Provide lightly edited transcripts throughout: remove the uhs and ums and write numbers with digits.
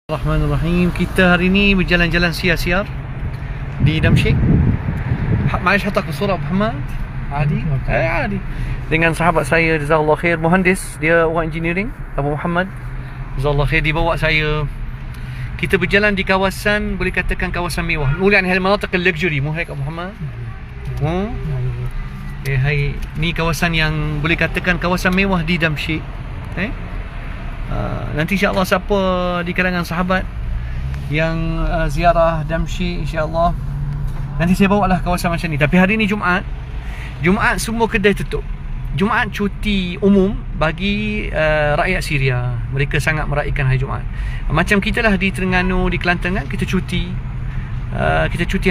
Bismillahirrahmanirrahim. Kita hari ni berjalan-jalan siar-siar di Damsyik. Mari hatak surah Muhammad Adi. Adi. Dengan sahabat saya jazakallahu khair, muhandis, dia orang engineering, Abu Muhammad. Jazakallahu khair, dibawa saya. Kita berjalan di kawasan, boleh katakan kawasan mewah. Mulian hal manatiq luxury, muhai Abu Muhammad. Hai, ni kawasan yang boleh katakan kawasan mewah di Damsyik. Nanti insyaAllah siapa di kalangan sahabat yang ziarah Damsyik, insyaAllah nanti saya bawa lah kawasan macam ni. Tapi hari ni Jumaat semua kedai tutup. Jumaat cuti umum bagi rakyat Syria. Mereka sangat meraihkan hari Jumaat. Macam kita lah di Terengganu, di Kelantan kan, kita cuti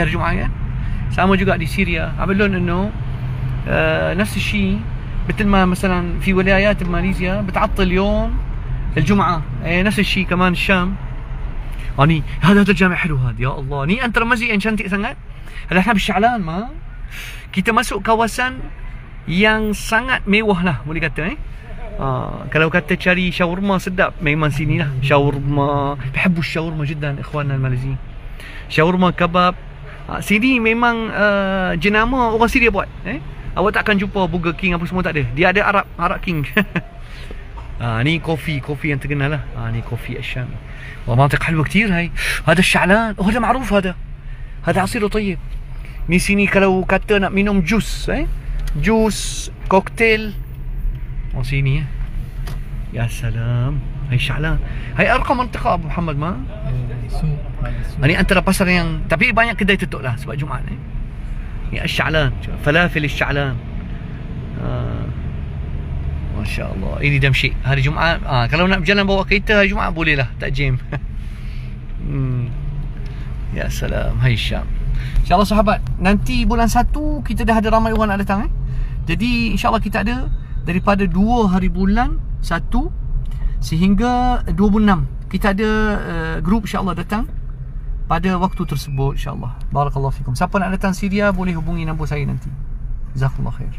hari Jumaat kan. Sama juga di Syria. Abelon انه نفس الشيء مثل ما مثلا في ولايات ماليزيا بتعطل يوم الجمعة، نفس الشيء كمان الشام. ني هذا الجامع حلو هذا، يا الله ني antara masjid yang cantik sangat. Hal احنا بالشعلان ما kita masuk kawasan yang sangat mewah lah boleh kata. Kalau kata cari shawarma sedap memang sini lah. Shawarma, بحبوا الشاورما جدا اخواننا الماليزيين. Shawarma kebab sini memang jenama orang Syria buat. Awak takkan jumpa Burger King apa semua, tak ada. Dia ada Arab King. ni كوفي yang terkenal lah. ni كوفي الشامي. ومناطق حلوة كتير هاي. هذا الشعلان، هذا معروف، هذا عصير طيب. Ni sini kalau kata nak minum jus, jus, koktail, sini ya salam. Hai Sya'lan. Hai arqam منطقة Abu Muhammad ma. Ni antara pasar yang, tapi banyak kedai tutup lah sebab Jumaat ni. Ni Sya'lan, falafel Sya'lan. Masya Allah. Ini Damsyik hari Jumaat. Kalau nak berjalan bawa kereta hari Jumaat boleh lah, tak jam. Ya salam. Hai Syam. InsyaAllah sahabat, nanti bulan 1 kita dah ada ramai orang nak datang. Jadi insyaAllah kita ada daripada 2 hari bulan 1 sehingga 26. Kita ada grup insyaAllah datang pada waktu tersebut insyaAllah. Barakallahu fikum. Siapa nak datang Syria boleh hubungi nombor saya nanti. Jazakumullah khair.